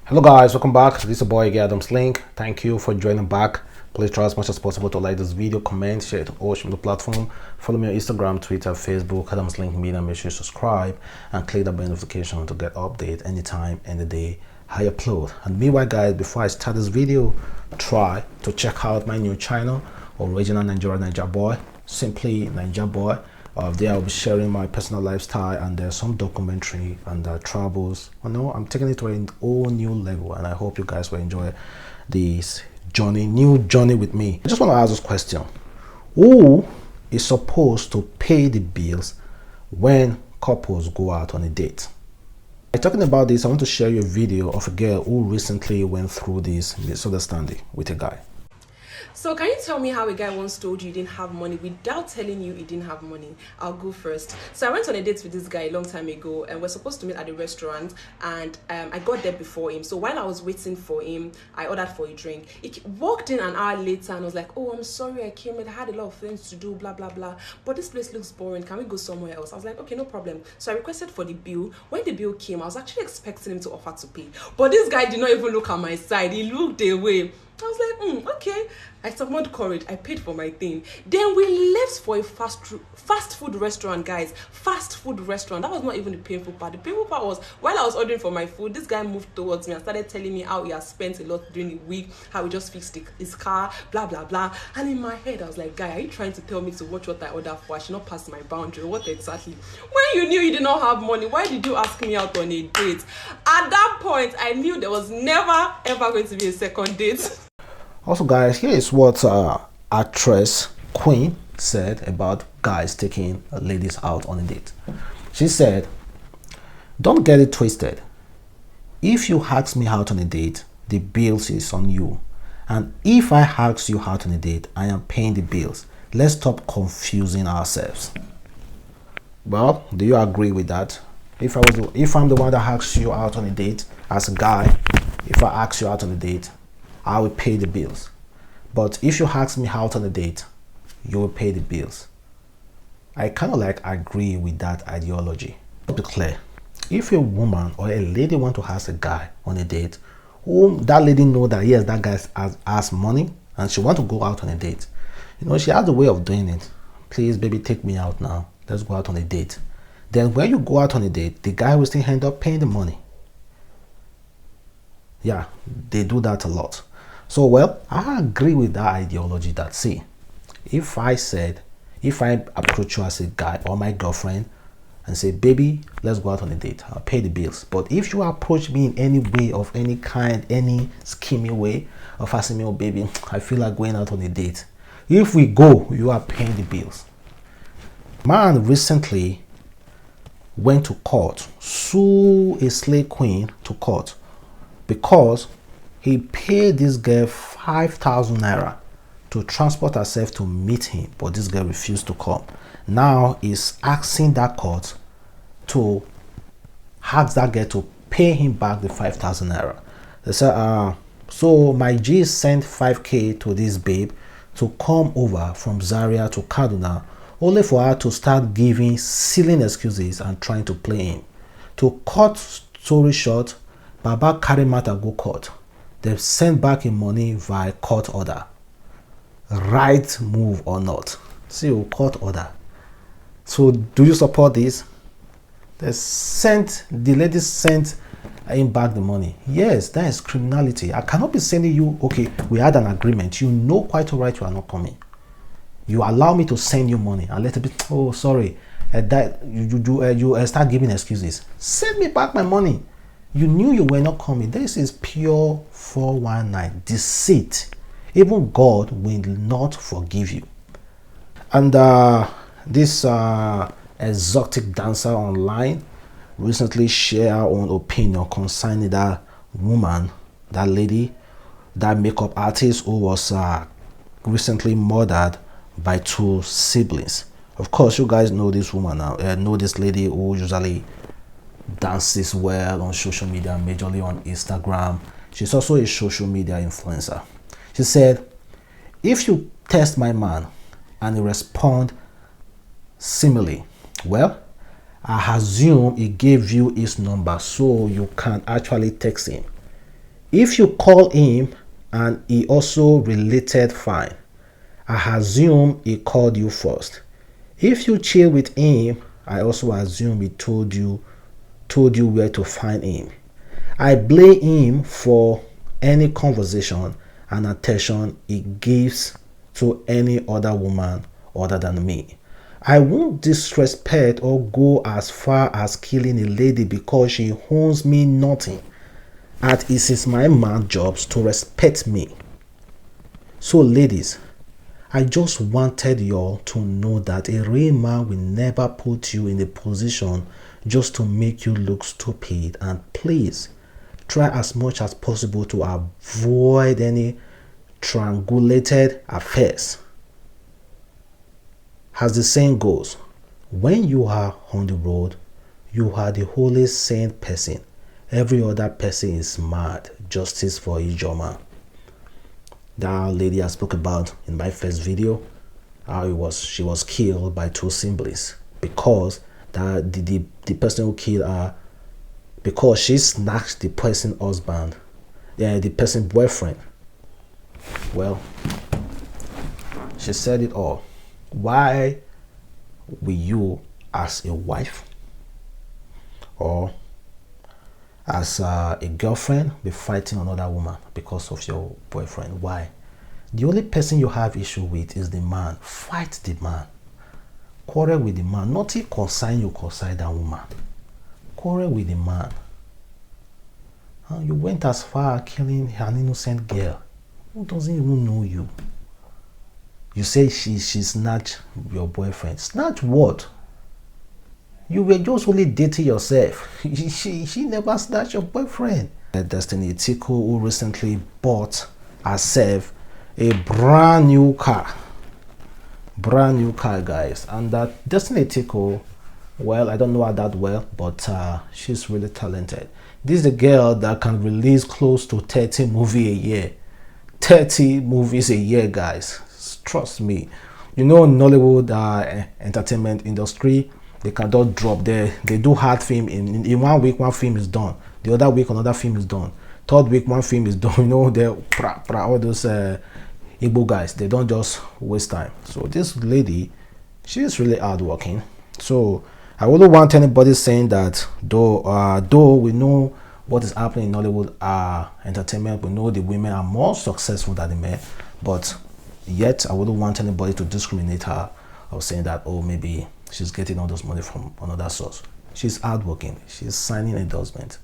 Hello guys, welcome back. This is your boy again, Adamslink. Thank you for joining back. Please try as much as possible to like this video, comment, share it all on the platform. Follow me on Instagram, Twitter, Facebook, adamslinkmedia. Make sure you subscribe and click the bell notification to get update anytime, any day I upload. And meanwhile guys, before I start this video, try to check out my new channel, Regina Nigeria Boy, simply Nigeria Boy. There I'll be sharing my personal lifestyle, and there's some documentary and travels. I'm taking it to a whole new level, and I hope you guys will enjoy this new journey with me. I just want to ask this question: who is supposed to pay the bills when couples go out on a date? Talking about this, I want to share you a video of a girl who recently went through this misunderstanding with a guy. So can you tell me how a guy once told you he didn't have money without telling you he didn't have money? I'll go first. So I went on a date with this guy a long time ago, and we're supposed to meet at a restaurant, and I got there before him. So while I was waiting for him, I ordered for a drink. He walked in an hour later and was like, "Oh, I'm sorry, I came in, I had a lot of things to do, blah blah blah, but this place looks boring, can we go somewhere else?" I was like, "Okay, no problem." So I requested for the bill. When the bill came, I was actually expecting him to offer to pay, but this guy did not even look at my side. He looked away. I was like, okay. I summoned courage. I paid for my thing. Then we left for a fast food restaurant, guys. Fast food restaurant. That was not even the painful part. The painful part was while I was ordering for my food, this guy moved towards me and started telling me how he has spent a lot during the week, how he just fixed his car, blah blah blah. And in my head, I was like, "Guy, are you trying to tell me to watch what I ordered for? I should not pass my boundary. What exactly? When you knew you did not have money, why did you ask me out on a date?" At that point, I knew there was never ever going to be a second date. Also guys, here is what actress Queen said about guys taking ladies out on a date. She said, "Don't get it twisted. If you ask me out on a date, the bills is on you. And if I ask you out on a date, I am paying the bills. Let's stop confusing ourselves." Well, do you agree with that? If I'm the one that asks you out on a date as a guy, if I ask you out on a date, I will pay the bills. But if you ask me out on a date, you will pay the bills. I kind of agree with that ideology. To be clear, if a woman or a lady want to ask a guy on a date, whom that lady know that yes, that guy has money and she want to go out on a date, she has a way of doing it. "Please, baby, take me out now. Let's go out on a date." Then when you go out on a date, the guy will still end up paying the money. Yeah, they do that a lot. So, well, I agree with that ideology that, see, if I approach you as a guy or my girlfriend and say, "Baby, let's go out on a date, I'll pay the bills." But if you approach me in any way, of any kind, any schemy way of asking me, "Oh, baby, I feel like going out on a date," if we go, you are paying the bills. Man recently went to court, sue a slave queen to court, because he paid this girl 5,000 naira to transport herself to meet him, but this girl refused to come. Now he's asking that court to ask that girl to pay him back the 5,000 naira. They said, so my G sent 5K to this babe to come over from Zaria to Kaduna, only for her to start giving silly excuses and trying to play him. To cut story short, Baba carry matter go court. They've sent back him money via court order. Right move or not? See, court order. So do you support this? The lady sent him back the money. Yes, that is criminality. I cannot be sending you, okay, we had an agreement. You know quite all right you are not coming. You allow me to send you money and let it be, "Oh, sorry, you start giving excuses. Send me back my money. You knew you were not coming." This is pure 419 deceit. Even God will not forgive you. And this exotic dancer online recently shared her own opinion concerning that woman, that lady, that makeup artist who was recently murdered by two siblings. Of course, you guys know this woman now. Know this lady who usually dances well on social media, majorly on Instagram. She's also a social media influencer. She said, "If you test my man and he respond similarly, well, I assume he gave you his number so you can actually text him. If you call him and he also related, fine. I assume he called you first. If you chill with him, I also assume he told you where to find him. I blame him for any conversation and attention he gives to any other woman other than me. I won't disrespect or go as far as killing a lady because she owes me nothing. And it is my man's job to respect me. So ladies, I just wanted y'all to know that a real man will never put you in a position just to make you look stupid. And please, try as much as possible to avoid any triangulated affairs. As the saying goes, when you are on the road, you are the only sane person. Every other person is mad. Justice for Ijoma. That lady I spoke about in my first video, how she was killed by two siblings because the person who killed her, because she snatched the person's husband, the person's boyfriend. Well, she said it all. Why will you, as a wife or as a girlfriend, be fighting another woman because of your boyfriend? Why? The only person you have issue with is the man. Fight the man. Quarrel with the man. Nothing concern you concern that woman. Quarrel with the man. You went as far as killing an innocent girl who doesn't even know you. You say she snatched your boyfriend. Snatch what? You were just only dating yourself. She never snatched your boyfriend. Destiny Etiko, who recently bought herself a brand new car. Brand new car, guys. And that Destiny Etiko, well, I don't know her that well, but she's really talented. This is a girl that can release close to 30 movies a year. 30 movies a year, guys. Trust me. You know, Nollywood entertainment industry, they can just drop there. They do hard film in 1 week, one film is done. The other week, another film is done. Third week, one film is done. You know, they're all those Igbo guys. They don't just waste time. So this lady, she's really hardworking. So I wouldn't want anybody saying that though we know what is happening in Nollywood entertainment, we know the women are more successful than the men, but yet I wouldn't want anybody to discriminate her or saying that, oh, maybe she's getting all those money from another source. She's hardworking. She's signing endorsement.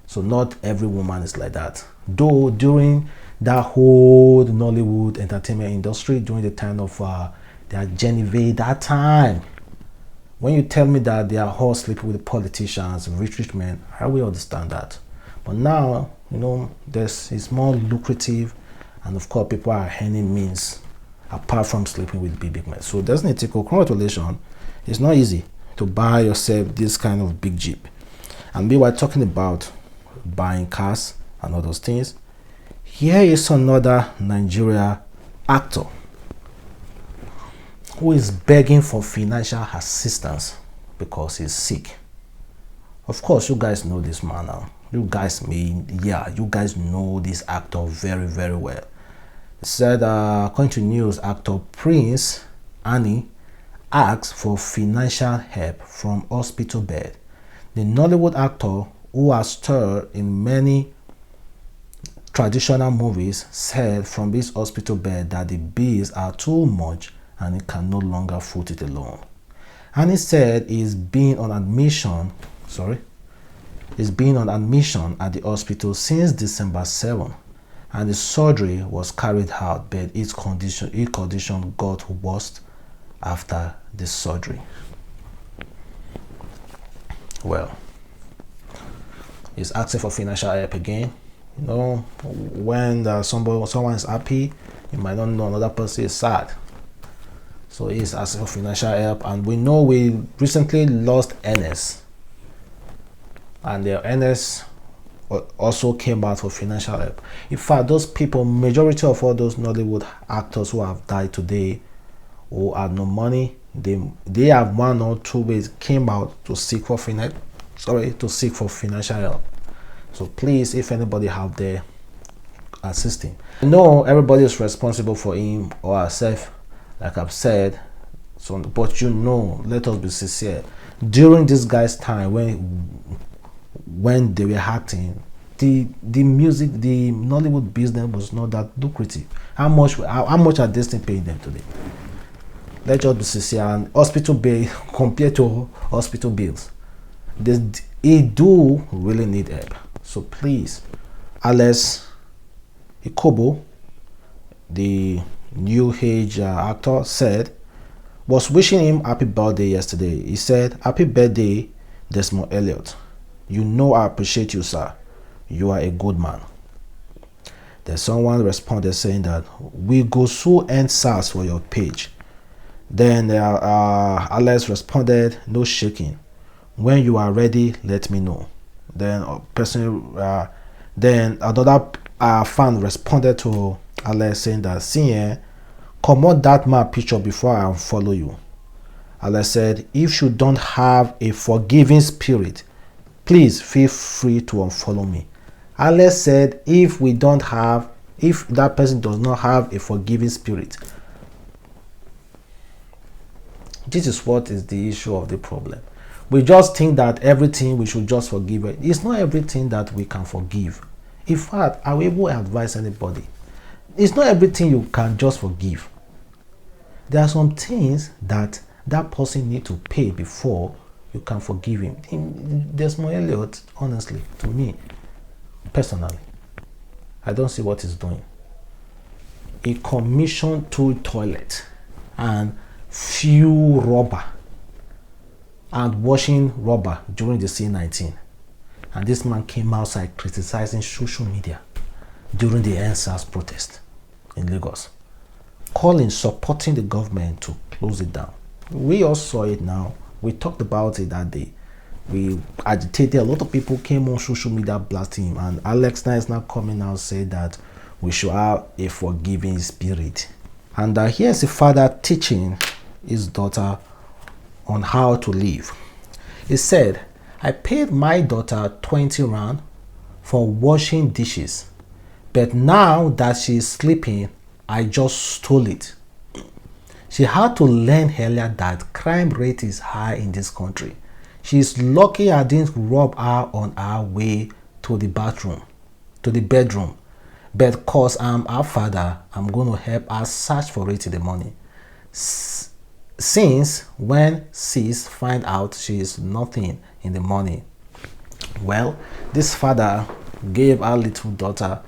So not every woman is like that. Though during that whole Nollywood entertainment industry, during the time of their Genevieve, that time, when you tell me that they are all sleeping with the politicians, rich men, I will understand that. But now, you know, it's more lucrative, and of course, people are earning means apart from sleeping with big men. So there's an ethical congratulations. It's not easy to buy yourself this kind of big Jeep. And we were talking about buying cars and all those things. Here is another Nigeria actor who is begging for financial assistance because he's sick. Of course, you guys know this man now. You guys know this actor very, very well. It said, according to news, actor Prince Annie asked for financial help from hospital bed. The Nollywood actor, who has starred in many traditional movies, said from his hospital bed that the bills are too much and he can no longer foot it alone. And he said he's been on admission at the hospital since December 7, and the surgery was carried out, but his condition got worse after the surgery. Well, he's asking for financial help again. You know, when someone is happy, you might not know another person is sad. So he's asking for financial help, and we know we recently lost Ernest, and the Ernest also came out for financial help. In fact, those people, majority of all those Nollywood actors who have died today, who had no money, they have one or two ways came out to seek for financial help. So please, if anybody out there assist him. I know everybody is responsible for him or herself, like I've said. So, but let us be sincere. During this guy's time, when they were acting, the music, the Nollywood business was not that lucrative. How much are they still paying them today? Let's just be sincere. And hospital bill compared to hospital bills, they do really need help. So please, Alex Ikobo, the new age actor, was wishing him happy birthday yesterday. He said, "Happy birthday, Desmond Elliot. You know I appreciate you, sir. You are a good man." Then someone responded saying that, "We go so end SARS for your page." Then Alex responded, "No shaking. When you are ready, let me know." Then another fan responded to Alex saying that, "See, come on that man picture before I unfollow you." Alex said, "If you don't have a forgiving spirit, please feel free to unfollow me." Alex said, if that person does not have a forgiving spirit, this is what is the issue of the problem. We just think that everything we should just forgive. It's not everything that we can forgive. In fact, I will even advise anybody, it's not everything you can just forgive. There are some things that person need to pay before you can forgive him. Desmond Elliot, honestly, to me, personally, I don't see what he's doing. He commissioned 2 toilets and few rubber and washing rubber during the C19. And this man came outside criticizing social media during the NSAS protest in Lagos, supporting the government to close it down. We all saw it now. We talked about it that day. We agitated. A lot of people came on social media blasting him, and Alex now is now coming out saying that we should have a forgiving spirit. And here's a father teaching his daughter on how to live. He said, "I paid my daughter 20 rand for washing dishes, but now that she is sleeping, I just stole it. She had to learn earlier that crime rate is high in this country. She is lucky I didn't rob her on her way to the bedroom. But cause I'm her father, I'm going to help her search for it in the morning. Since when sis find out she is nothing in the morning." Well, this father gave his little daughter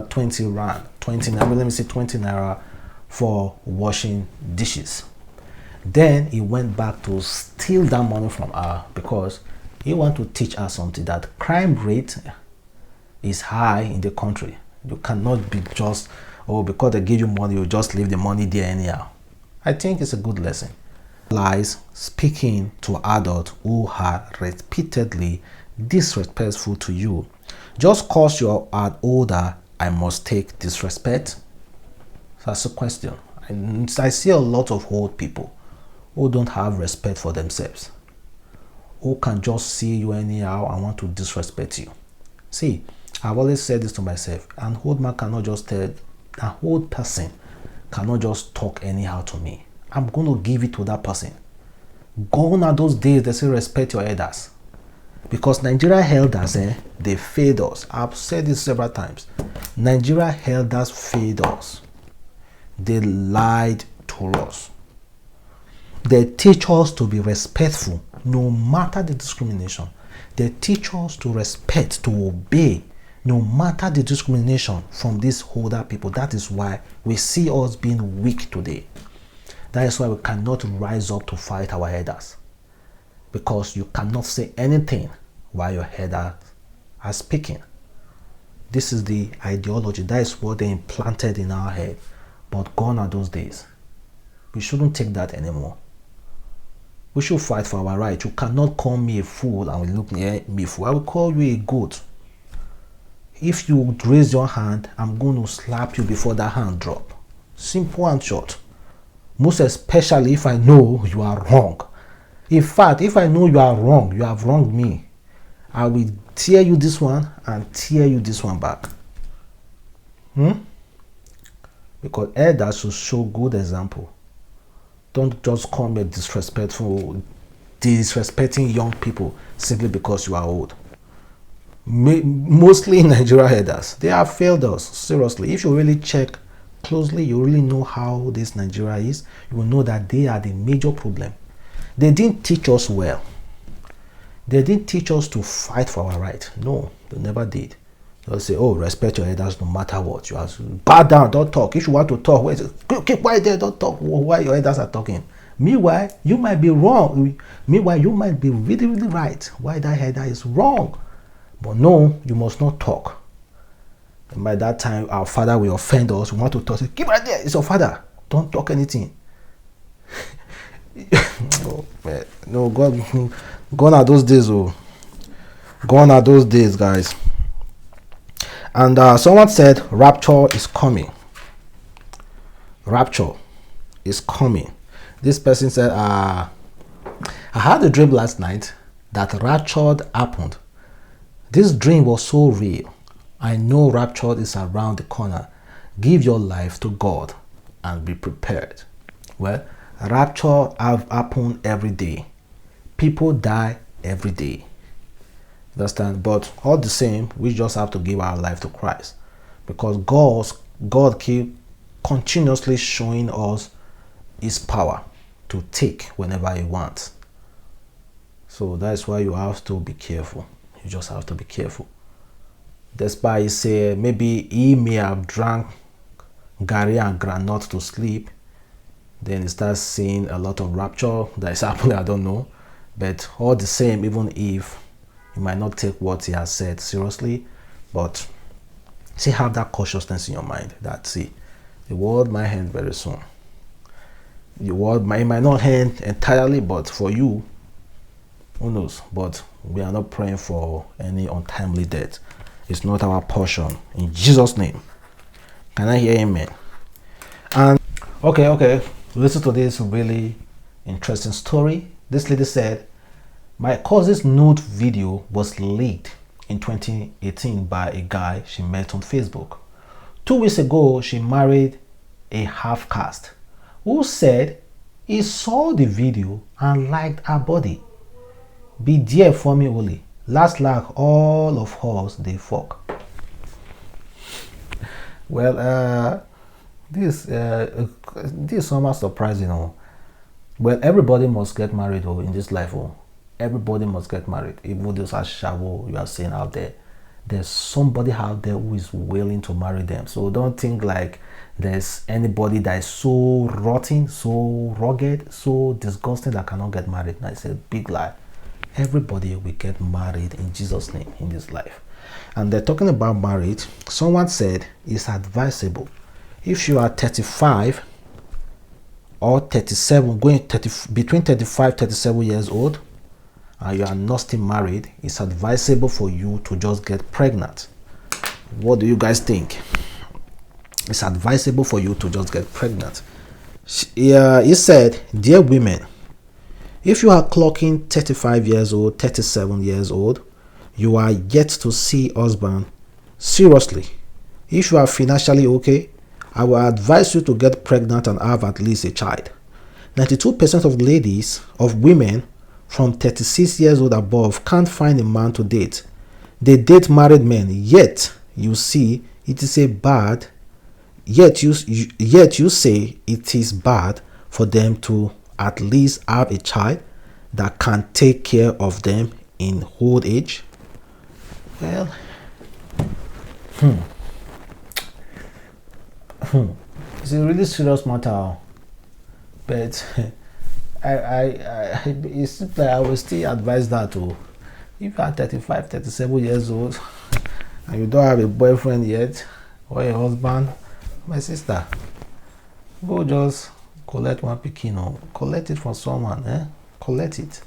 20 rand, 20 naira for washing dishes. Then he went back to steal that money from her because he wanted to teach her something, that crime rate is high in the country. You cannot be just, because they give you money, you just leave the money there anyhow. I think it's a good lesson. Lies speaking to adults who are repeatedly disrespectful to you. Just cause you are older, I must take disrespect? That's a question. I see a lot of old people who don't have respect for themselves, who can just see you anyhow and want to disrespect you. See, I've always said this to myself, an old person cannot just talk anyhow to me. I'm going to give it to that person. Gone are those days they say respect your elders. Because Nigeria elders, they failed us. I've said this several times. Nigeria elders failed us. They lied to us. They teach us to be respectful no matter the discrimination. They teach us to respect, to obey, no matter the discrimination from these older people. That is why we see us being weak today. That is why we cannot rise up to fight our elders. Because you cannot say anything while your elders are speaking. This is the ideology. That is what they implanted in our head. But gone are those days. We shouldn't take that anymore. We should fight for our right. You cannot call me a fool and look near me a fool. I will call you a goat. If you raise your hand, I'm going to slap you before that hand drop. Simple and short. Most especially if I know you are wrong. In fact, if I know you are wrong, you have wronged me, I will tear you this one and tear you this one back. Because elders should show good example. Don't just come here disrespecting young people simply because you are old. Mostly in Nigeria elders, they have failed us, seriously. If you really check closely, you really know how this Nigeria is, you will know that they are the major problem. They didn't teach us well. They didn't teach us to fight for our right. No, they never did. They'll say, oh, respect your elders no matter what. You have to bow down, don't talk. If you want to talk, wait, keep quiet there, don't talk while your elders are talking. Meanwhile, you might be wrong. Meanwhile, you might be really, really right. Why that elder is wrong. But no, you must not talk. And by that time, our father will offend us. We want to talk. Say, keep right there. It's your father. Don't talk anything. Oh, man. No, gone are those days. Oh, gone are those days, guys. And someone said, rapture is coming. Rapture is coming. This person said, I had a dream last night that rapture happened. This dream was so real. I know rapture is around the corner. Give your life to God and be prepared. Well, rapture have happened every day. People die every day. Understand? But all the same, we just have to give our life to Christ, because God keep continuously showing us his power to take whenever he wants. So that's why you have to be careful. You just have to be careful. Despite he say maybe he may have drank Gary and granite to sleep, then he starts seeing a lot of rapture that is happening. I don't know, but all the same, even if you might not take what he has said seriously, but still have that cautiousness in your mind that, see, the world might end very soon. The world might not end entirely, but for you, who knows? But we are not praying for any untimely death. It's not our portion. In Jesus' name. Can I hear amen? And okay. Listen to this really interesting story. This lady said, my cousin's nude video was leaked in 2018 by a guy she met on Facebook. 2 weeks ago, she married a half-caste who said he saw the video and liked her body. Be there for me only. Last like all of us, they fuck. Well, this is somewhat surprising. Well, everybody must get married in this life. Everybody must get married. Even those Ashawo you are seeing out there, there's somebody out there who is willing to marry them. So don't think like there's anybody that is so rotten, so rugged, so disgusting that cannot get married. That's a big lie. Everybody will get married in Jesus' name in this life. And they're talking about marriage. Someone said it's advisable if you are 35 or 37, between 35 37 years old, and you are not still married, it's advisable for you to just get pregnant. What do you guys think? It's advisable for you to just get pregnant. He said, dear women, if you are clocking 35 years old, 37 years old, you are yet to see husband. Seriously, if you are financially okay, I will advise you to get pregnant and have at least a child. 92% of women from 36 years old above can't find a man to date. They date married men, yet you see it is a bad. Yet you say it is bad for them to at least have a child that can take care of them in old age. Well, it's a really serious matter, but it's like I will still advise that too. If you are 35, 37 years old and you don't have a boyfriend yet or a husband, my sister, go just collect one pikin or collect it from someone. Collect it,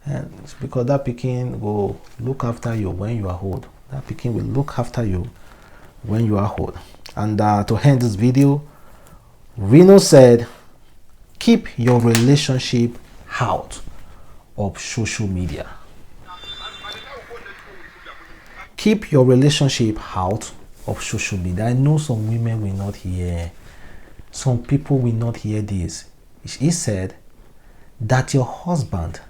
and it's because that pikin will look after you when you are old. That pikin will look after you when you are old. And to end this video, Reno said, keep your relationship out of social media. Keep your relationship out of social media. I know some women will not hear, some people will not hear this. He said that your husband,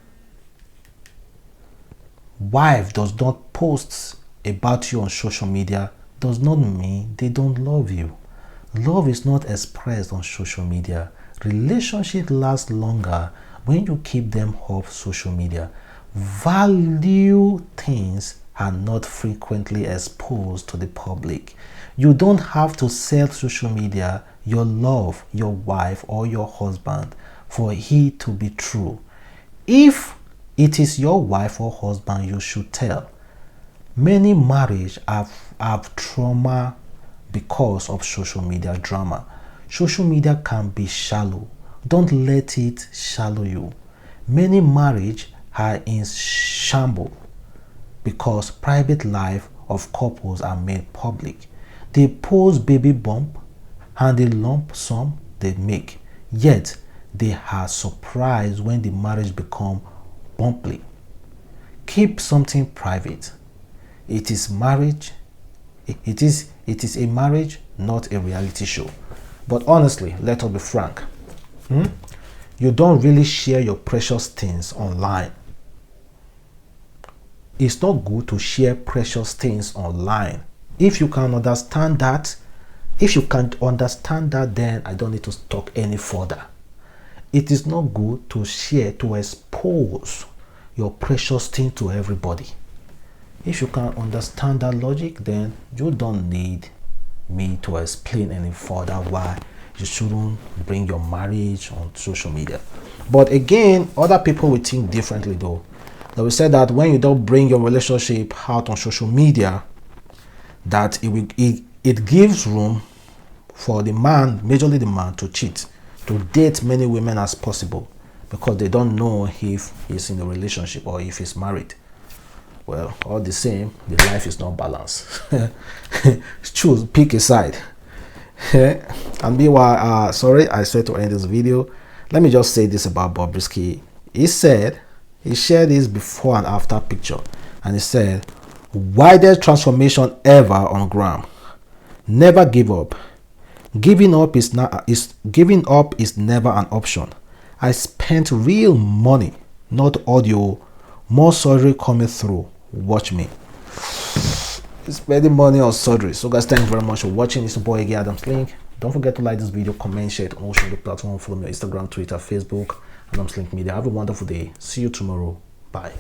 wife does not post about you on social media does not mean they don't love you. Love is not expressed on social media. Relationships last longer when you keep them off social media. Value things are not frequently exposed to the public. You don't have to sell social media your love, your wife or your husband for it to be true. If it is your wife or husband, you should tell. Many marriages have trauma because of social media drama. Social media can be shallow. Don't let it shallow you. Many marriages are in shambles because private life of couples are made public. They post baby bump and the lump sum they make, yet they are surprised when the marriage become bumpy. Keep something private. It is marriage. It is a marriage, not a reality show. But honestly, let us be frank. You don't really share your precious things online. It's not good to share precious things online. If you can understand that, then I don't need to talk any further. It is not good to share, to expose your precious thing to everybody. If you can understand that logic, then you don't need me to explain any further why you shouldn't bring your marriage on social media. But again, other people will think differently though. They will say that when you don't bring your relationship out on social media, that it gives room for the man, majorly the man, to cheat, to date many women as possible because they don't know if he's in a relationship or if he's married. Well, all the same, the life is not balanced. Choose, pick a side. And meanwhile, sorry, I said to end this video. Let me just say this about Bobrisky. He shared this before and after picture, and he said, widest transformation ever on gram. Never give up. Giving up is never an option. I spent real money, not audio. More surgery coming through. Watch me. Spending money on surgery. So guys, thank you very much for watching. It's your boy again, Adamslink. Don't forget to like this video, comment, share it on all social platforms. Follow me on Instagram, Twitter, Facebook, Adamslinkmedia. Have a wonderful day. See you tomorrow. Bye.